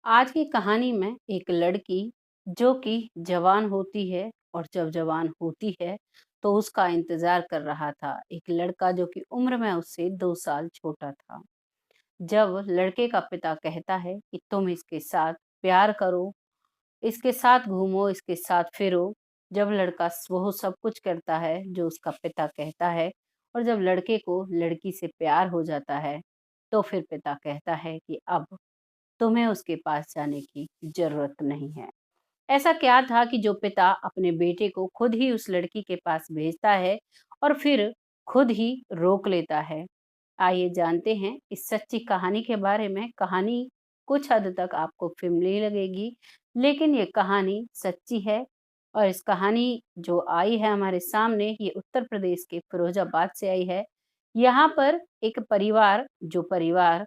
आज की कहानी में एक लड़की जो कि जवान होती है और जब जवान होती है तो उसका इंतजार कर रहा था एक लड़का जो कि उम्र में उससे 2 साल छोटा था। जब लड़के का पिता कहता है कि तुम इसके साथ प्यार करो, इसके साथ घूमो, इसके साथ फिरो, जब लड़का वो सब कुछ करता है जो उसका पिता कहता है और जब लड़के को लड़की से प्यार हो जाता है तो फिर पिता कहता है कि अब तुम्हें उसके पास जाने की जरूरत नहीं है। ऐसा क्या था कि जो पिता अपने बेटे को खुद ही उस लड़की के पास भेजता है और फिर खुद ही रोक लेता है। आइए जानते हैं इस सच्ची कहानी के बारे में। कहानी कुछ हद तक आपको फिल्मी लगेगी, लेकिन ये कहानी सच्ची है। और इस कहानी जो आई है हमारे सामने, ये उत्तर प्रदेश के फिरोजाबाद से आई है। यहाँ पर एक परिवार, जो परिवार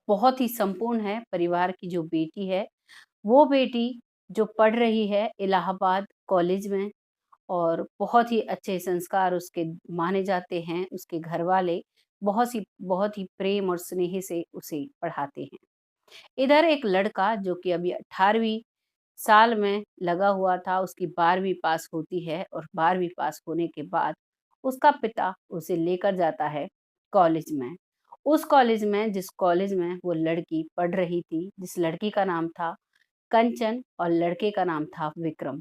बहुत ही संपूर्ण है, परिवार की जो बेटी है, वो बेटी जो पढ़ रही है इलाहाबाद कॉलेज में, और बहुत ही अच्छे संस्कार उसके माने जाते हैं। उसके घरवाले बहुत ही प्रेम और स्नेह से उसे पढ़ाते हैं। इधर एक लड़का जो कि अभी 18वीं साल में लगा हुआ था, उसकी 12वीं पास होती है और 12वीं पास होने के बाद उसका पिता उसे लेकर जाता है कॉलेज में। उस कॉलेज में, जिस कॉलेज में वो लड़की पढ़ रही थी, जिस लड़की का नाम था कंचन और लड़के का नाम था विक्रम।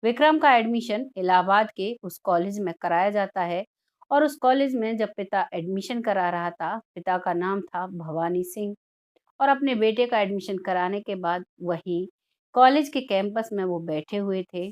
विक्रम का एडमिशन इलाहाबाद के उस कॉलेज में कराया जाता है। और उस कॉलेज में जब पिता एडमिशन करा रहा था, पिता का नाम था भवानी सिंह, और अपने बेटे का एडमिशन कराने के बाद वही कॉलेज के कैंपस में वो बैठे हुए थे।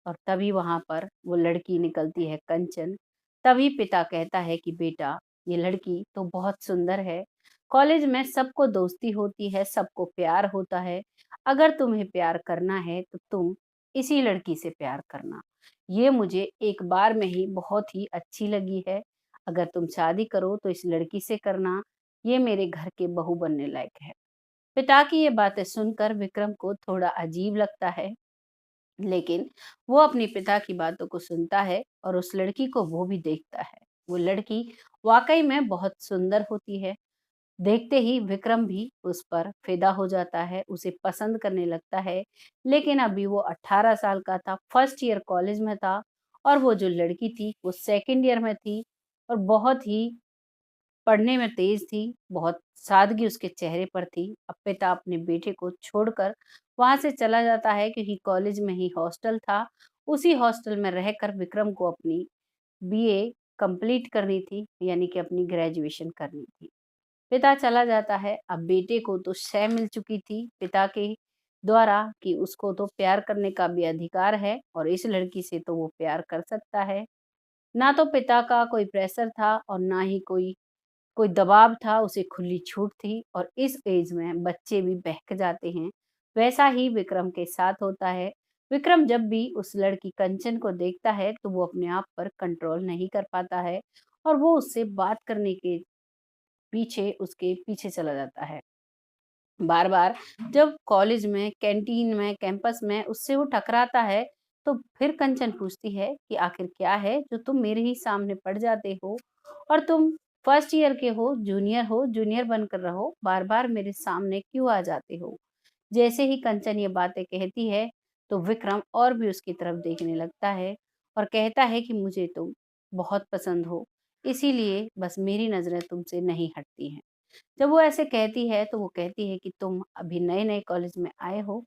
और तभी वहां पर वो लड़की निकलती है कंचन। तभी पिता कहता है कि बेटा, ये लड़की तो बहुत सुंदर है। कॉलेज में सबको दोस्ती होती है, सबको प्यार होता है। अगर तुम्हें प्यार करना है तो तुम इसी लड़की से प्यार करना। ये मुझे एक बार में ही बहुत ही अच्छी लगी है। अगर तुम शादी करो तो इस लड़की से करना। ये मेरे घर के बहू बनने लायक है। पिता की ये बातें सुनकर विक्रम को थोड़ा अजीब लगता है, लेकिन वो अपने पिता की बातों को सुनता है और उस लड़की को वो भी देखता है। वो लड़की वाकई में बहुत सुंदर होती है। देखते ही विक्रम भी उस पर फिदा हो जाता है, उसे पसंद करने लगता है। लेकिन अभी वो 18 साल का था, फर्स्ट ईयर कॉलेज में था, और वो जो लड़की थी वो सेकंड ईयर में थी और बहुत ही पढ़ने में तेज थी, बहुत सादगी उसके चेहरे पर थी। अब पिता अपने बेटे को छोड़कर वहाँ से चला जाता है क्योंकि कॉलेज में ही हॉस्टल था। उसी हॉस्टल में रहकर विक्रम को अपनी बीए कंप्लीट करनी थी, यानी कि अपनी ग्रेजुएशन करनी थी। पिता चला जाता है। अब बेटे को तो शय मिल चुकी थी पिता के द्वारा कि उसको तो प्यार करने का भी अधिकार है और इस लड़की से तो वो प्यार कर सकता है। ना तो पिता का कोई प्रेशर था और ना ही कोई दबाव था, उसे खुली छूट थी। और इस एज में बच्चे भी बहक जाते हैं। वैसा ही विक्रम के साथ होता है। विक्रम जब भी उस लड़की कंचन को देखता है तो वो अपने आप पर कंट्रोल नहीं कर पाता है और वो उससे बात करने के पीछे उसके पीछे चला जाता है। बार बार जब कॉलेज में, कैंटीन में, कैंपस में उससे वो टकराता है तो फिर कंचन पूछती है कि आखिर क्या है जो तुम मेरे ही सामने पड़ जाते हो, और तुम फर्स्ट ईयर के हो, जूनियर बनकर रहो, बार बार मेरे सामने क्यों आ जाते हो। जैसे ही कंचन ये बातें कहती है तो विक्रम और भी उसकी तरफ देखने लगता है और कहता है कि मुझे तुम बहुत पसंद हो, इसीलिए बस मेरी नजरें तुमसे नहीं हटती हैं। जब वो ऐसे कहती है तो वो कहती है कि तुम अभी नए नए कॉलेज में आए हो,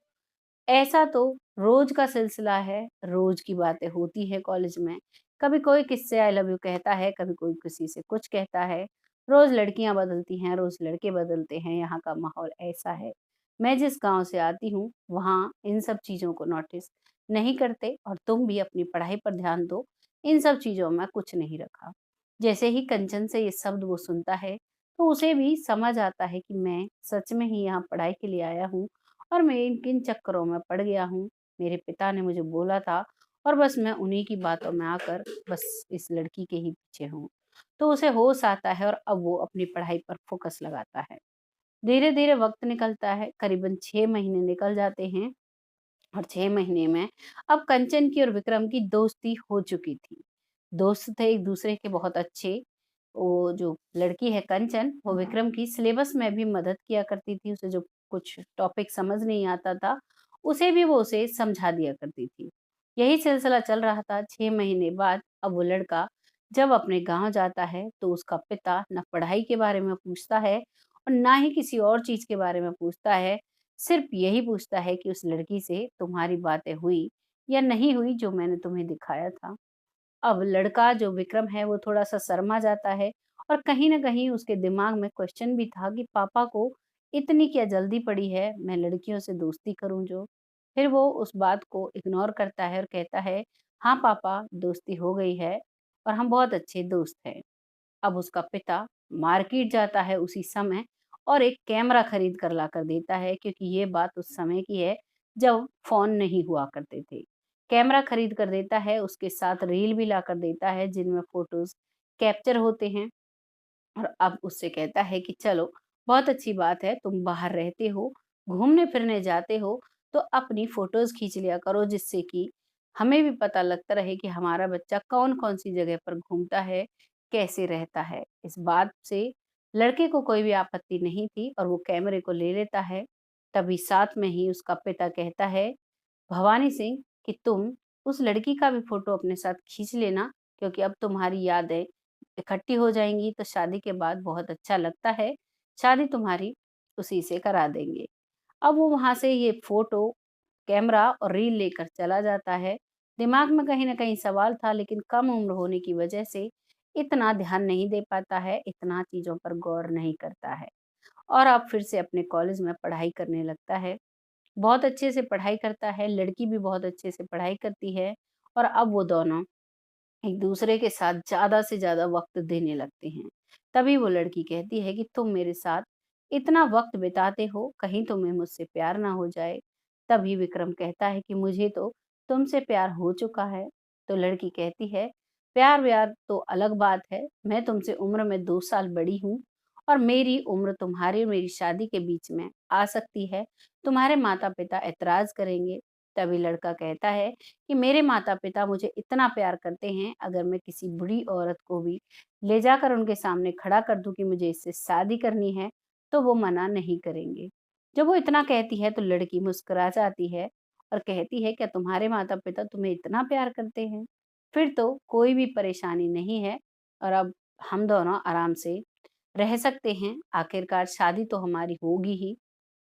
ऐसा तो रोज का सिलसिला है, रोज की बातें होती है कॉलेज में। कभी कोई किससे आई लव यू कहता है, कभी कोई किसी से कुछ कहता है। रोज लड़कियां बदलती हैं, रोज लड़के बदलते हैं, यहाँ का माहौल ऐसा है। मैं जिस गांव से आती हूँ वहाँ इन सब चीजों को नोटिस नहीं करते, और तुम भी अपनी पढ़ाई पर ध्यान दो। इन सब चीजों में कुछ नहीं रखा। जैसे ही कंचन से ये शब्द वो सुनता है तो उसे भी समझ आता है कि मैं सच में ही यहाँ पढ़ाई के लिए आया हूँ और मैं इन किन चक्करों में पड़ गया हूँ। मेरे पिता ने मुझे बोला था और बस मैं उन्हीं की बातों में आकर बस इस लड़की के ही पीछे हूँ। तो उसे होश आता है और अब वो अपनी पढ़ाई पर फोकस लगाता है। धीरे धीरे वक्त निकलता है, करीबन 6 महीने निकल जाते हैं। और 6 महीने में अब कंचन की और विक्रम की दोस्ती हो चुकी थी। दोस्त थे एक दूसरे के बहुत अच्छे। वो जो लड़की है कंचन, वो विक्रम की सिलेबस में भी मदद किया करती थी, उसे जो कुछ टॉपिक समझ नहीं आता था, उसे भी वो उसे समझा दिया करती थी। यही सिलसिला चल रहा था। 6 महीने बाद अब वो लड़का जब अपने गाँव जाता है, तो उसका पिता ना पढ़ाई के बारे में पूछता है और ना ही किसी और चीज़ के बारे में पूछता है। सिर्फ़ यही पूछता है कि उस लड़की से तुम्हारी बातें हुई या नहीं हुई जो मैंने तुम्हें दिखाया था। अब लड़का जो विक्रम है वो थोड़ा-सा शर्मा जाता है और कहीं न कहीं उसके दिमाग में क्वेश्चन भी था कि पापा को इतनी क्या जल्दी पड़ी है, मैं लड़कियों से दोस्ती करूँ जो। फिर वो उस बात को इग्नोर करता है और कहता है, हाँ पापा, दोस्ती हो गई है और हम बहुत अच्छे दोस्त हैं। अब उसका पिता मार्केट जाता है उसी समय और एक कैमरा खरीद कर लाकर देता है, क्योंकि ये बात उस समय की है जब फ़ोन नहीं हुआ करते थे। कैमरा खरीद कर देता है, उसके साथ रील भी लाकर देता है जिनमें फ़ोटोज़ कैप्चर होते हैं। और अब उससे कहता है कि चलो, बहुत अच्छी बात है, तुम बाहर रहते हो, घूमने-फिरने जाते हो, तो अपनी फ़ोटोज़ खींच लिया करो जिससे कि हमें भी पता लगता रहे कि हमारा बच्चा कौन-कौन सी जगह पर घूमता है, कैसे रहता है। इस बात से लड़के को कोई भी आपत्ति नहीं थी और वो कैमरे को ले लेता है। तभी साथ में ही उसका पिता कहता है, भवानी सिंह, कि तुम उस लड़की का भी फ़ोटो अपने साथ खींच लेना, क्योंकि अब तुम्हारी यादें इकट्ठी हो जाएँगी तो शादी के बाद बहुत अच्छा लगता है, शादी तुम्हारी उसी से करा देंगे। अब वो वहाँ से ये फ़ोटो, कैमरा और रील लेकर चला जाता है। दिमाग में कहीं न कहीं सवाल था, लेकिन कम उम्र होने की वजह से इतना ध्यान नहीं दे पाता है, इतना चीज़ों पर गौर नहीं करता है और अब फिर से अपने कॉलेज में पढ़ाई करने लगता है। बहुत अच्छे से पढ़ाई करता है, लड़की भी बहुत अच्छे से पढ़ाई करती है और अब वो दोनों एक-दूसरे के साथ ज़्यादा से ज़्यादा वक़्त देने लगते हैं। तभी वो लड़की कहती है कि तुम मेरे साथ इतना वक़्त बिताते हो, कहीं तुम्हें मुझसे प्यार ना हो जाए। तभी विक्रम कहता है कि मुझे तो तुमसे प्यार हो चुका है। तो लड़की कहती है, प्यार-व्यार तो अलग बात है, मैं तुमसे उम्र में 2 साल बड़ी हूँ और मेरी उम्र तुम्हारी और मेरी शादी के बीच में आ सकती है। तुम्हारे माता-पिता ऐतराज़ करेंगे। तभी लड़का कहता है कि मेरे माता-पिता मुझे इतना प्यार करते हैं, अगर मैं किसी बूढ़ी औरत को भी ले जाकर उनके सामने खड़ा कर दूँ कि मुझे इससे शादी करनी है, तो वो मना नहीं करेंगे। जब वो इतना कहती है तो लड़की मुस्कुरा जाती है और कहती है, क्या तुम्हारे माता-पिता तुम्हें इतना प्यार करते हैं? फिर तो कोई भी परेशानी नहीं है और अब हम दोनों आराम से रह सकते हैं, आखिरकार शादी तो हमारी होगी ही।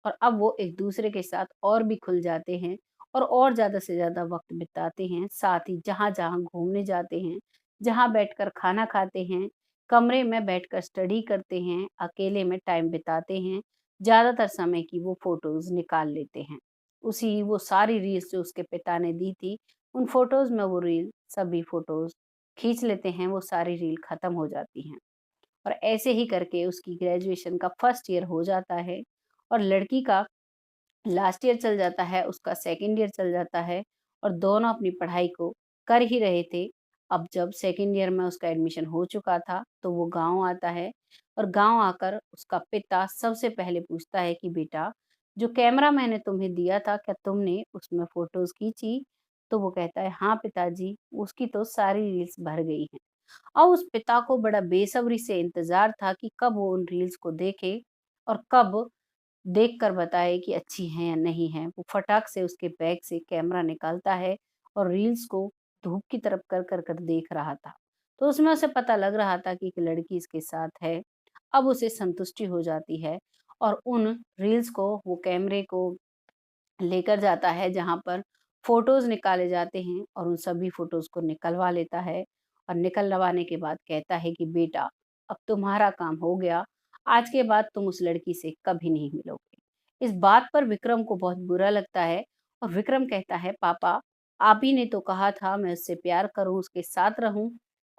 और अब वो एक-दूसरे के साथ और भी खुल जाते हैं और ज़्यादा से ज़्यादा वक़्त बिताते हैं, साथ ही जहाँ-जहाँ घूमने जाते हैं, जहाँ बैठकर खाना खाते हैं, कमरे में बैठकर स्टडी करते हैं, अकेले में टाइम बिताते हैं, ज़्यादातर समय की वो फ़ोटोज़ निकाल लेते हैं। उसी वो सारी रील्स जो उसके पिता ने दी थी, उन फ़ोटोज़ में वो रील सभी फ़ोटोज़ खींच लेते हैं, वो सारी रील खत्म हो जाती हैं। और ऐसे ही करके उसकी ग्रेजुएशन का फर्स्ट ईयर हो जाता है और लड़की का लास्ट ईयर चल जाता है, उसका सेकंड ईयर चल जाता है और दोनों अपनी पढ़ाई को कर ही रहे थे। अब जब सेकंड ईयर में उसका एडमिशन हो चुका था, तो वो गाँव आता है और गाँव आकर उसका पिता सबसे पहले पूछता है कि बेटा, जो कैमरा मैंने तुम्हें दिया था, क्या तुमने उसमें फ़ोटोज़ खींची? तो वो कहता है, हाँ पिताजी, उसकी तो सारी रील्स भर गई हैं। और उस पिता को बड़ा बेसब्री से इंतज़ार था कि कब वो उन रील्स को देखे और कब देखकर बताए कि अच्छी हैं या नहीं हैं। वो फटाक से उसके बैग से कैमरा निकालता है और रील्स को धूप की तरफ कर देख रहा था। तो उसमें उसे पता लग रहा था कि एक लड़की इसके साथ है। अब उसे संतुष्टि हो जाती है और उन रील्स को, वो कैमरे को लेकर जाता है जहाँ पर फ़ोटोज़ निकाले जाते हैं और उन सभी फ़ोटोज़ को निकलवा लेता है और निकलवाने के बाद कहता है कि बेटा, अब तुम्हारा काम हो गया, आज के बाद तुम उस लड़की से कभी नहीं मिलोगे। इस बात पर विक्रम को बहुत बुरा लगता है और विक्रम कहता है, पापा, आप ही ने तो कहा था मैं उससे प्यार करूँ, उसके साथ रहूँ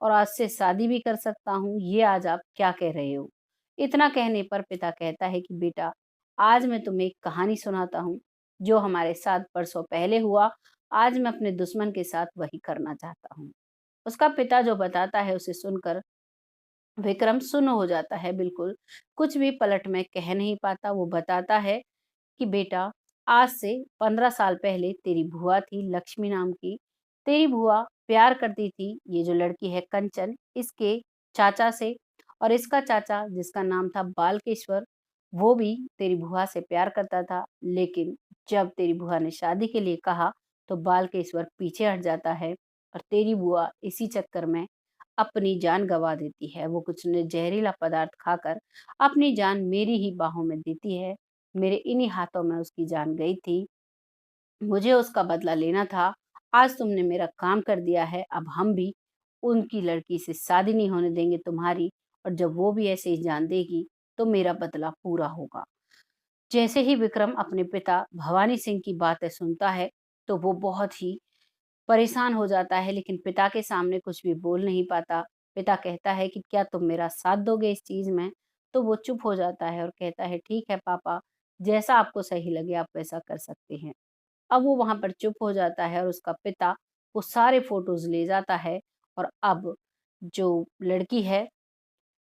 और आज से शादी भी कर सकता हूँ, ये आज आप क्या कह रहे हो? इतना कहने पर पिता कहता है कि बेटा, आज मैं तुम्हें एक कहानी सुनाता हूँ, जो हमारे साथ परसों पहले हुआ, आज मैं अपने दुश्मन के साथ वही करना चाहता हूँ। उसका पिता जो बताता है उसे सुनकर विक्रम सुन्न हो जाता है बिल्कुल, कुछ भी पलट में कह नहीं पाता। वो बताता है कि बेटा, आज से 15 साल पहले तेरी बुआ थी लक्ष्मी नाम की, तेरी बुआ प्यार करती थी, ये जो लड़की है कंचन, इसके चाचा से और इसका चाचा जिसका नाम था बालकेश्वर, वो भी तेरी बुआ से प्यार करता था, लेकिन जब तेरी बुआ ने शादी के लिए कहा, तो बालकेश्वर पीछे हट जाता है और तेरी बुआ इसी चक्कर में अपनी जान गँवा देती है। वो कुछ न ज़हरीला पदार्थ खाकर अपनी जान मेरी ही बाहों में देती है। मेरे इन्हीं हाथों में उसकी जान गई थी। मुझे उसका बदला लेना था। आज तुमने मेरा काम कर दिया है, अब हम भी उनकी लड़की से शादी नहीं होने देंगे तुम्हारी, और जब वो भी ऐसे ही जान देगी, तो मेरा बदला पूरा होगा। जैसे ही विक्रम अपने पिता भवानी सिंह की बातें सुनता है, तो वो बहुत ही परेशान हो जाता है, लेकिन पिता के सामने कुछ भी बोल नहीं पाता। पिता कहता है कि क्या तुम मेरा साथ दोगे इस चीज़ में? तो वो चुप हो जाता है और कहता है, ठीक है पापा, जैसा आपको सही लगे आप वैसा कर सकते हैं। अब वो वहाँ पर चुप हो जाता है और उसका पिता वो सारे फ़ोटोज़ ले जाता है, और अब जो लड़की है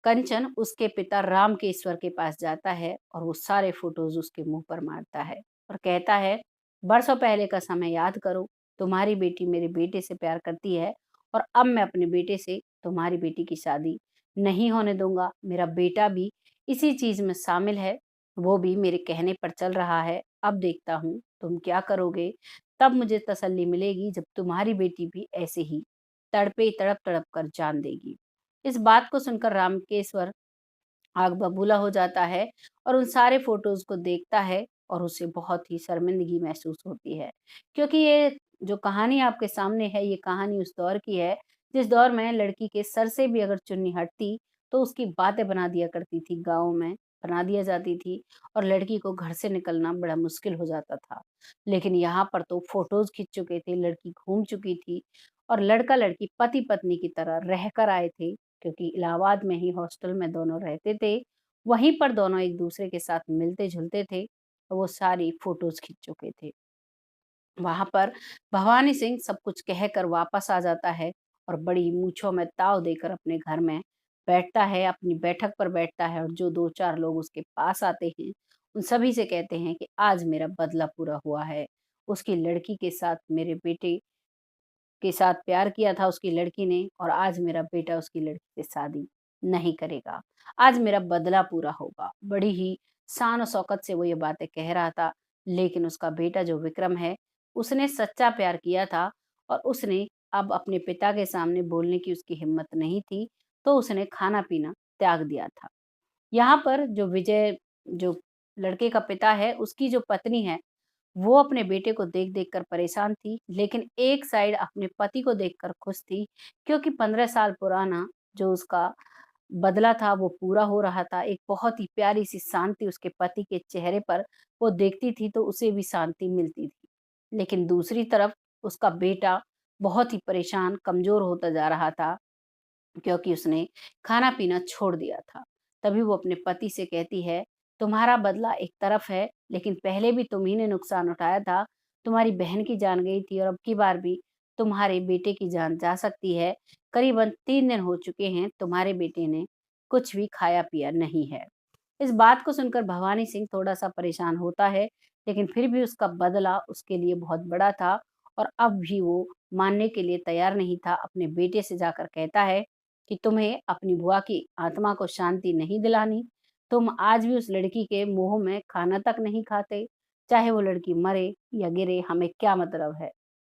कंचन, उसके पिता रामकेश्वर के पास जाता है और वो सारे फ़ोटोज़ उसके मुँह पर मारता है और कहता है, बरसों पहले का समय याद करो, तुम्हारी बेटी मेरे बेटे से प्यार करती है, और अब मैं अपने बेटे से तुम्हारी बेटी की शादी नहीं होने दूँगा। मेरा बेटा भी इसी चीज़ में शामिल है, वो भी मेरे कहने पर चल रहा है। अब देखता हूँ तुम क्या करोगे, तब मुझे तसल्ली मिलेगी जब तुम्हारी बेटी भी ऐसे ही तड़प-तड़प कर जान देगी। इस बात को सुनकर रामकेश्वर आग बबूला हो जाता है और उन सारे फ़ोटोज़ को देखता है, और उसे बहुत ही शर्मिंदगी महसूस होती है। क्योंकि ये जो कहानी आपके सामने है, ये कहानी उस दौर की है, जिस दौर में लड़की के सर से भी अगर चुन्नी हटती, तो उसकी बातें बना दिया करती थी, गाँव में बना दिया जाती थी, और लड़की को घर से निकलना बड़ा मुश्किल हो जाता था। लेकिन यहाँ पर तो फ़ोटोज़ खिंच चुके थे, लड़की घूम चुकी थी, और लड़का-लड़की पति-पत्नी की तरह रहकर आए थे, क्योंकि इलाहाबाद में ही हॉस्टल में दोनों रहते थे। वहीं पर दोनों एक-दूसरे के साथ मिलते-जुलते थे, और वो सारी फ़ोटोज़ खींच चुके थे। वहाँ पर भवानी सिंह सब कुछ कहकर वापस आ जाता है और बड़ी मूँछों में ताव देकर अपने घर में बैठता है, अपनी बैठक पर बैठता है, और जो 2-4 लोग उसके पास आते हैं, उन सभी से कहते हैं कि आज मेरा बदला पूरा हुआ है। उसकी लड़की के साथ मेरे बेटे के साथ प्यार किया था उसकी लड़की ने, और आज मेरा बेटा उसकी लड़की से शादी नहीं करेगा। आज मेरा बदला पूरा होगा। बड़ी ही शान और शौकत से वो ये बातें कह रहा था, लेकिन उसका बेटा जो विक्रम है, उसने सच्चा प्यार किया था, और उसने अब अपने पिता के सामने बोलने की उसकी हिम्मत नहीं थी, तो उसने खाना-पीना त्याग दिया था। यहाँ पर जो विजय, जो लड़के का पिता है, उसकी जो पत्नी है, वो अपने बेटे को देख-देख कर परेशान थी, लेकिन एक साइड अपने पति को देखकर खुश थी, क्योंकि 15 साल पुराना जो उसका बदला था वो पूरा हो रहा था। एक बहुत ही प्यारी-सी शांति उसके पति के चेहरे पर वो देखती थी, तो उसे भी शांति मिलती थी। लेकिन दूसरी तरफ उसका बेटा बहुत ही परेशान, कमज़ोर होता जा रहा था, क्योंकि उसने खाना-पीना छोड़ दिया था। तभी वो अपने पति से कहती है, तुम्हारा बदला एक तरफ है, लेकिन पहले भी तुम्ही ने नुकसान उठाया था। तुम्हारी बहन की जान गई थी, और अब की बार भी तुम्हारे बेटे की जान जा सकती है। करीबन 3 दिन हो चुके हैं, तुम्हारे बेटे ने कुछ भी खाया-पिया नहीं है। इस बात को सुनकर भवानी सिंह थोड़ा-सा परेशान होता है, लेकिन फिर भी उसका बदला उसके लिए बहुत बड़ा था, और अब भी वो मानने के लिए तैयार नहीं था। अपने बेटे से जाकर कहता है कि तुम्हें अपनी बुआ की आत्मा को शांति नहीं दिलानी, तुम आज भी उस लड़की के मुँह में खाना तक नहीं खाते, चाहे वो लड़की मरे या गिरे, हमें क्या मतलब है।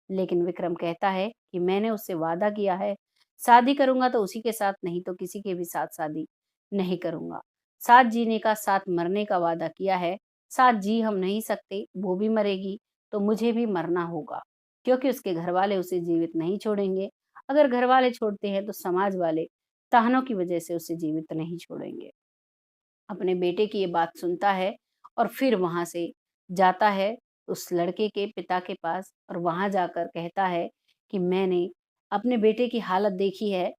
लेकिन विक्रम कहता है कि मैंने उससे वादा किया है, शादी करूँगा तो उसी के साथ, नहीं तो किसी के भी साथ शादी नहीं करूँगा। साथ जीने का, साथ मरने का वादा किया है, साथ जी हम नहीं सकते, वो भी मरेगी, तो मुझे भी मरना होगा, क्योंकि उसके घरवाले उसे जीवित नहीं छोड़ेंगे। अगर घरवाले छोड़ते हैं तो समाज वाले ताहनों की वजह से उसे जीवित नहीं छोड़ेंगे। अपने बेटे की ये बात सुनता है, और फिर वहाँ से जाता है उस लड़के के पिता के पास, और वहाँ जाकर कहता है कि मैंने अपने बेटे की हालत देखी है,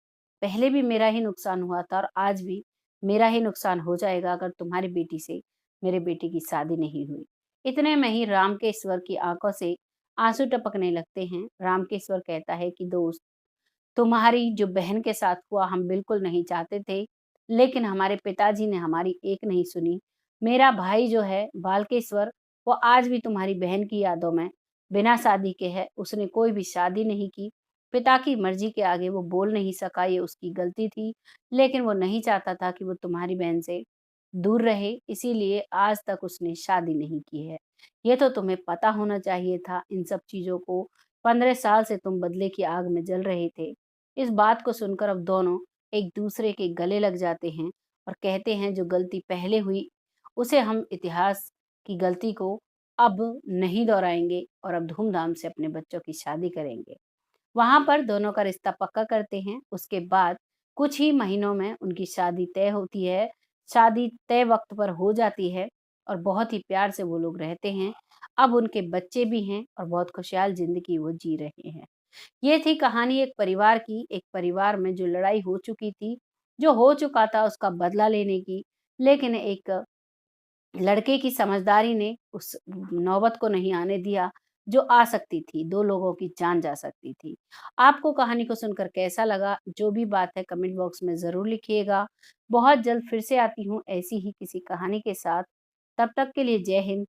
पहले भी मेरा ही नुकसान हुआ था, और आज भी मेरा ही नुकसान हो जाएगा अगर तुम्हारी बेटी से मेरे बेटे की शादी नहीं हुई। इतने में ही रामकेश्वर की आँखों से आँसू टपकने लगते हैं। रामकेश्वर कहता है कि दोस्त, तुम्हारी जो बहन के साथ हुआ हम बिल्कुल नहीं चाहते थे, लेकिन हमारे पिताजी ने हमारी एक नहीं सुनी। मेरा भाई जो है बालकेश्वर, वो आज भी तुम्हारी बहन की यादों में बिना शादी के है, उसने कोई भी शादी नहीं की। पिता की मर्ज़ी के आगे वो बोल नहीं सका, ये उसकी गलती थी, लेकिन वो नहीं चाहता था कि वो तुम्हारी बहन से दूर रहे, इसीलिए आज तक उसने शादी नहीं की है। ये तो तुम्हें पता होना चाहिए था इन सब चीज़ों को। 15 साल से तुम बदले की आग में जल रहे थे। इस बात को सुनकर अब दोनों एक-दूसरे के गले लग जाते हैं और कहते हैं जो गलती पहले हुई, उसे हम इतिहास की गलती को अब नहीं दोहराएँगे और अब धूम-धाम से अपने बच्चों की शादी करेंगे। वहाँ पर दोनों का रिश्ता पक्का करते हैं। उसके बाद कुछ ही महीनों में उनकी शादी तय होती है। शादी तय वक़्त पर हो जाती है और बहुत ही प्यार से वो लोग रहते हैं। अब उनके बच्चे भी हैं और बहुत खुशहाल ज़िंदगी वो जी रहे हैं। ये थी कहानी एक परिवार की, एक परिवार में जो लड़ाई हो चुकी थी, जो हो चुका था उसका बदला लेने की, लेकिन एक लड़के की समझदारी ने उस नौबत को नहीं आने दिया, जो आ सकती थी, 2 लोगों की जान जा सकती थी। आपको कहानी को सुनकर कैसा लगा? जो भी बात है कमेंट बॉक्स में ज़रूर लिखिएगा। बहुत जल्द फिर से आती हूँ ऐसी ही किसी कहानी के साथ। तब तक के लिए जय हिंद।